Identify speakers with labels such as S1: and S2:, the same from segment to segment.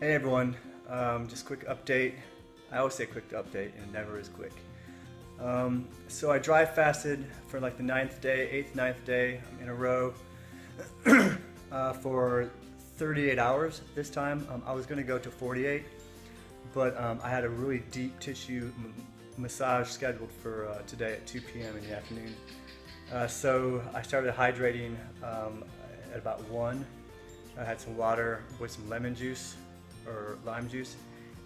S1: Hey everyone, just quick update. I always say quick update and it never is quick. So I dry fasted for like the 9th day, 8th, 9th day in a row for 38 hours this time. I was gonna go to 48, but I had a really deep tissue massage scheduled for today at 2 p.m. in the afternoon. So I started hydrating at about 1. I had some water with some lemon juice or lime juice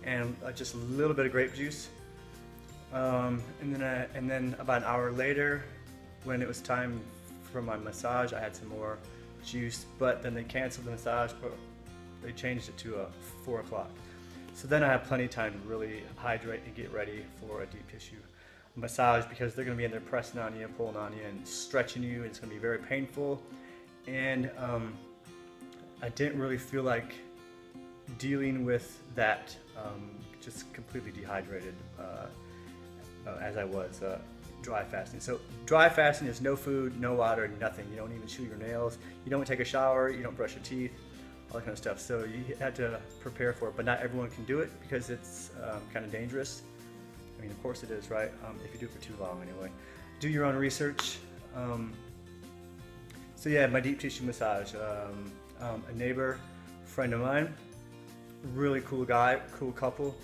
S1: and just a little bit of grape juice. And then about an hour later, when it was time for my massage, I had some more juice, but then they canceled the massage, or they changed it to 4 o'clock. So then I have plenty of time to really hydrate and get ready for a deep tissue massage, because they're going to be in there pressing on you, pulling on you, and stretching you, and it's going to be very painful. And I didn't really feel like dealing with that, just completely dehydrated as I was dry fasting. So dry fasting is no food, no water, nothing. You don't even chew your nails, you don't take a shower, you don't brush your teeth, all that kind of stuff. So you had to prepare for it, but not everyone can do it because it's kind of dangerous. I mean, of course it is, right? If you do it for too long anyway. Do your own research. So yeah, my deep tissue massage. A neighbor, friend of mine, really cool guy, cool couple.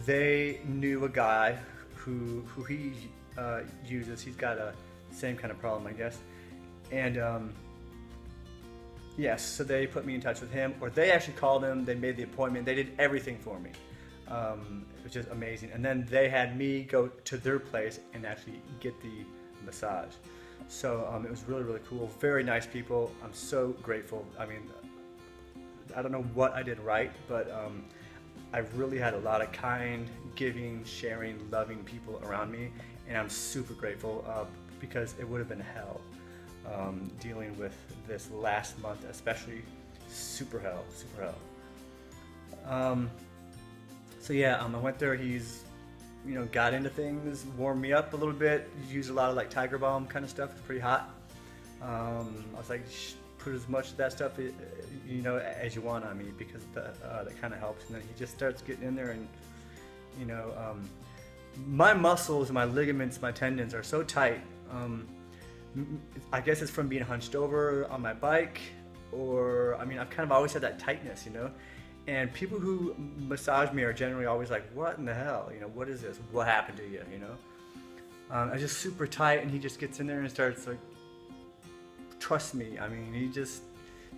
S1: They knew a guy who he uses. He's got a same kind of problem, I guess. And yes, so they put me in touch with him, or they actually called him. They made the appointment. They did everything for me. It was just amazing. And then they had me go to their place and actually get the massage. So it was really, really cool. Very nice people. I'm so grateful. I mean, I don't know what I did right, but I really had a lot of kind, giving, sharing, loving people around me, and I'm super grateful because it would have been hell dealing with this last month, especially super hell. So yeah, I went there. He's, got into things, warmed me up a little bit. Used a lot of like Tiger Balm kind of stuff. It's pretty hot. I was like, put as much of that stuff, as you want on me, because that kind of helps. And then he just starts getting in there, and my muscles, my ligaments, my tendons are so tight. I guess it's from being hunched over on my bike, or I've kind of always had that tightness, And people who massage me are generally always like, "What in the hell? What is this? What happened to you?" I'm just super tight, and he just gets in there and starts like, trust me. He just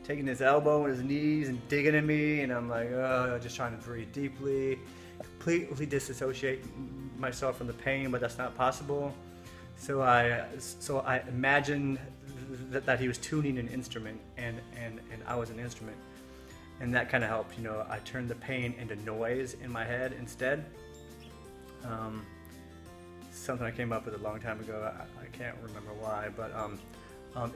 S1: taking his elbow and his knees and digging in me, and I'm like, oh, just trying to breathe deeply, completely disassociate myself from the pain, but that's not possible. So I imagined that he was tuning an instrument, and I was an instrument. And that kind of helped, I turned the pain into noise in my head instead. Something I came up with a long time ago. I can't remember why, but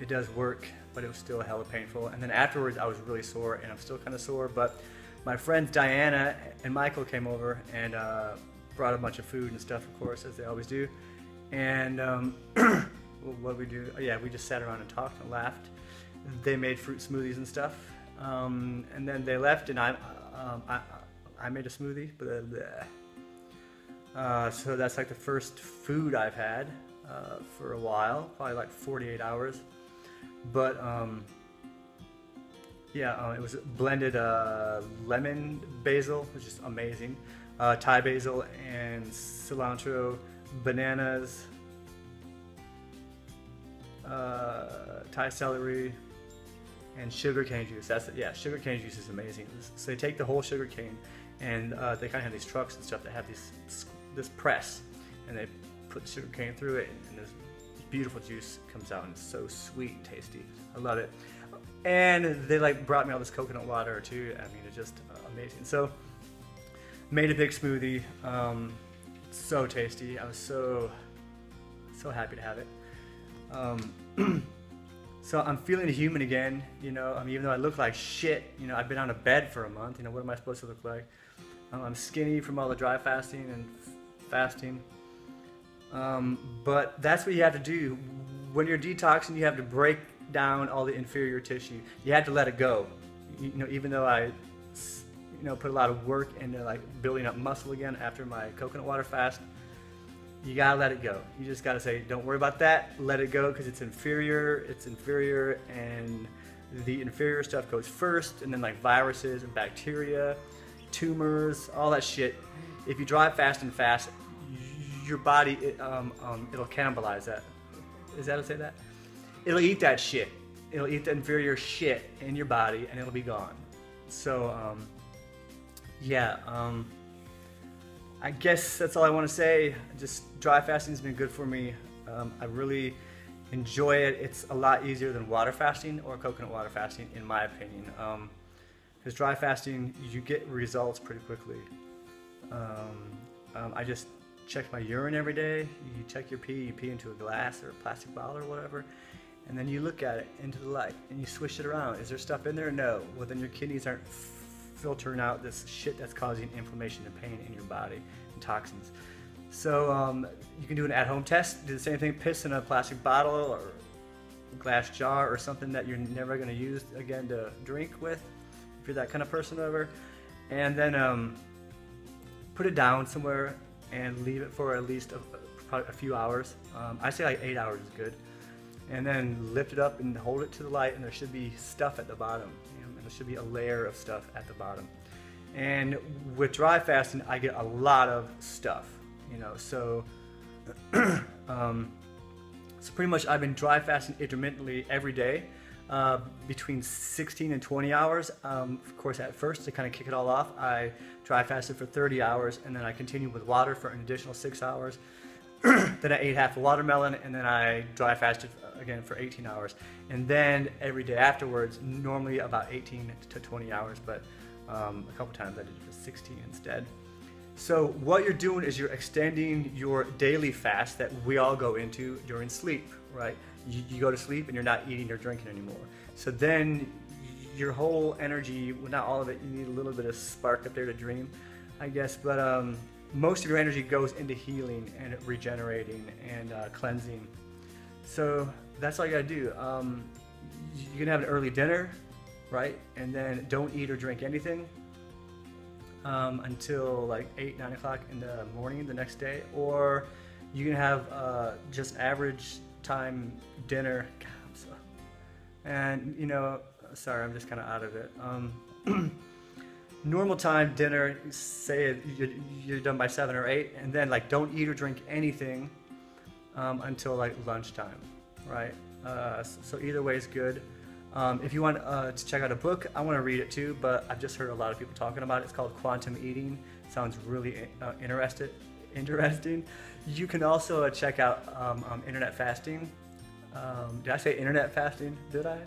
S1: it does work, but it was still hella painful. And then afterwards, I was really sore, and I'm still kind of sore. But my friends Diana and Michael came over and brought a bunch of food and stuff, of course, as they always do. And what did we do? Oh, yeah, we just sat around and talked and laughed. They made fruit smoothies and stuff. And then they left, and I made a smoothie. So that's like the first food I've had for a while, probably like 48 hours. But yeah, it was blended lemon basil, which is amazing, Thai basil and cilantro, bananas, Thai celery, and sugarcane juice. Sugarcane juice is amazing. So they take the whole sugarcane, and they kind of have these trucks and stuff that have this press, and they put the sugarcane through it, and this beautiful juice comes out, and it's so sweet and tasty. I love it. And they brought me all this coconut water too. It's just amazing. So made a big smoothie. So tasty. I was so happy to have it. So I'm feeling human again, even though I look like shit, I've been on a bed for a month, what am I supposed to look like? I'm skinny from all the dry fasting and fasting. But that's what you have to do. When you're detoxing, you have to break down all the inferior tissue. You have to let it go. Even though I put a lot of work into like building up muscle again after my coconut water fast, you gotta let it go. You just gotta say, don't worry about that, let it go, because it's inferior, and the inferior stuff goes first, and then like viruses and bacteria, tumors, all that shit. If you dry fast and fast, your body, it'll cannibalize that. Is that how to say that? It'll eat that shit. It'll eat the inferior shit in your body, and it'll be gone. So, yeah, I guess that's all I want to say. Just dry fasting has been good for me. I really enjoy it. It's a lot easier than water fasting or coconut water fasting, in my opinion. Because dry fasting, you get results pretty quickly. I just check my urine every day. You check your pee, you pee into a glass or a plastic bottle or whatever, and then you look at it into the light and you swish it around. Is there stuff in there? No. Well, then your kidneys aren't filtering out this shit that's causing inflammation and pain in your body and toxins. So you can do an at-home test. Do the same thing, piss in a plastic bottle or a glass jar or something that you're never going to use again to drink with, if you're that kind of person over. And then put it down somewhere and leave it for at least probably a few hours. I say like 8 hours is good. And then lift it up and hold it to the light, and there should be stuff at the bottom. And there should be a layer of stuff at the bottom. And with dry fasting, I get a lot of stuff, so so pretty much I've been dry fasting intermittently every day, between 16 and 20 hours. Of course, at first, to kind of kick it all off, I dry fasted for 30 hours, and then I continued with water for an additional 6 hours. Then I ate half a watermelon, and then I dry fasted again for 18 hours. And then every day afterwards, normally about 18 to 20 hours, but a couple times I did it for 16 instead. So what you're doing is you're extending your daily fast that we all go into during sleep, right? You go to sleep and you're not eating or drinking anymore. So then your whole energy, well, not all of it, you need a little bit of spark up there to dream, I guess, but most of your energy goes into healing and regenerating and cleansing. So that's all you gotta do. You can have an early dinner, right? And then don't eat or drink anything until like 8, 9 o'clock in the morning the next day. Or you can have just average time dinner. And sorry, I'm just kind of out of it. Normal time dinner, say you're done by 7 or 8, and then like don't eat or drink anything until like lunchtime, right? So either way is good. If you want to check out a book, I want to read it too, but I've just heard a lot of people talking about it. It's called Quantum Eating. Sounds really interesting. You can also check out internet fasting. Did I say internet fasting? Did I?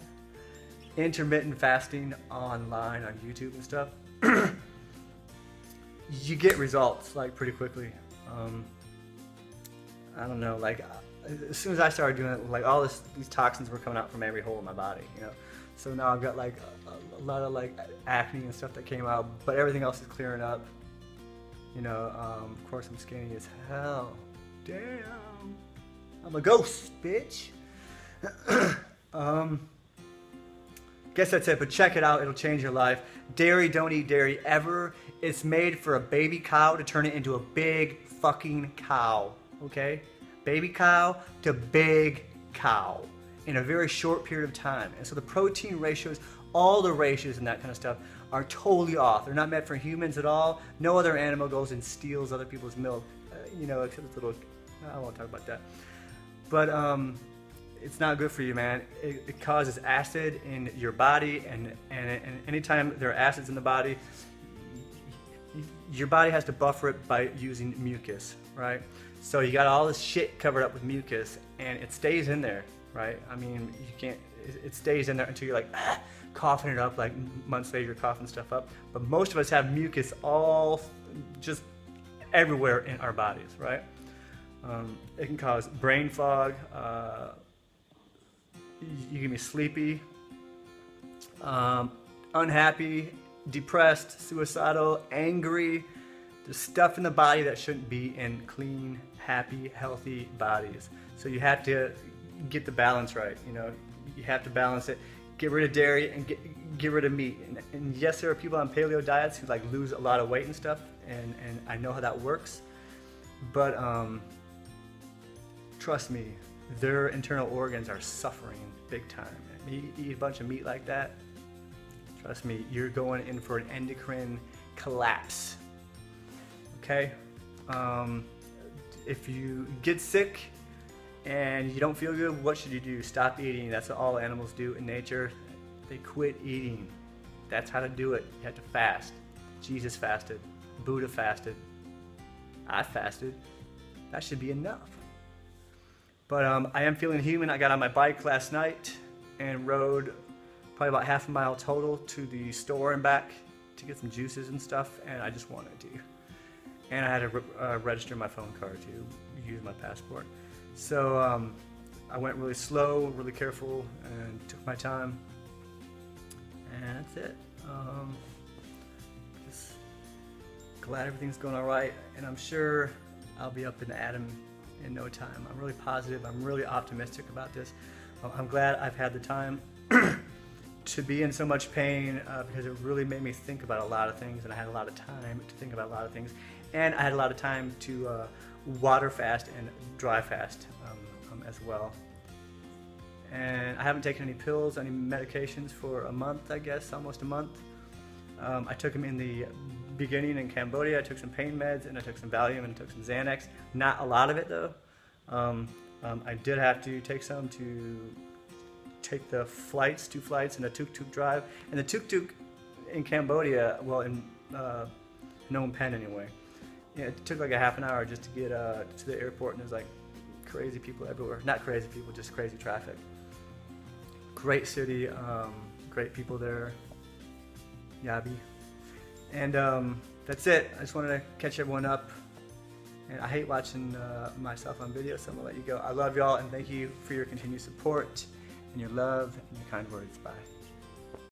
S1: Intermittent fasting online on YouTube and stuff. You get results like pretty quickly. I don't know, like as soon as I started doing it, like all these toxins were coming out from every hole in my body, So now I've got like a lot of like acne and stuff that came out, but everything else is clearing up. Of course I'm skinny as hell. Damn, I'm a ghost, bitch. Guess that's it, but check it out. It'll change your life. Dairy, don't eat dairy ever. It's made for a baby cow to turn it into a big fucking cow, okay? Baby cow to big cow in a very short period of time. And so the protein ratios, all the ratios and that kind of stuff are totally off. They're not meant for humans at all. No other animal goes and steals other people's milk, except this little, I won't talk about that. But it's not good for you, man. It causes acid in your body, and anytime there are acids in the body, your body has to buffer it by using mucus, right? So you got all this shit covered up with mucus, and it stays in there, right? I mean, you can't, it stays in there until you're like coughing it up, like months later you're coughing stuff up. But most of us have mucus all just everywhere in our bodies, right? It can cause brain fog. You can be sleepy, unhappy, depressed, suicidal, angry. There's stuff in the body that shouldn't be in clean, happy, healthy bodies. So you have to get the balance right. You have to balance it. Get rid of dairy and get rid of meat. And yes, there are people on paleo diets who like lose a lot of weight and stuff, and I know how that works. But trust me, their internal organs are suffering big time. You eat a bunch of meat like that, trust me, you're going in for an endocrine collapse. Okay? If you get sick and you don't feel good, what should you do? Stop eating. That's what all animals do in nature. They quit eating. That's how to do it. You have to fast. Jesus fasted. Buddha fasted. I fasted. That should be enough. But I am feeling human. I got on my bike last night and rode probably about half a mile total to the store and back to get some juices and stuff, and I just wanted to. And I had to register my phone card to use my passport. So I went really slow, really careful, and took my time. And that's it. Just glad everything's going all right, and I'm sure I'll be up in Adam in no time. I'm really positive. I'm really optimistic about this. I'm glad I've had the time to be in so much pain because it really made me think about a lot of things, and I had a lot of time to think about a lot of things, and I had a lot of time to water fast and dry fast as well. And I haven't taken any pills, any medications for a month, I guess, almost a month. I took them in the beginning in Cambodia. I took some pain meds, and I took some Valium, and took some Xanax. Not a lot of it though. I did have to take some to take the flights, 2 flights, and a tuk-tuk drive. And the tuk-tuk in Cambodia, well, in Phnom Penh anyway, yeah, it took like a half an hour just to get to the airport, and there's like crazy people everywhere. Not crazy people, just crazy traffic. Great city, great people there. Yabi. And that's it. I just wanted to catch everyone up. And I hate watching myself on video, so I'm gonna let you go. I love y'all, and thank you for your continued support and your love and your kind words. Bye.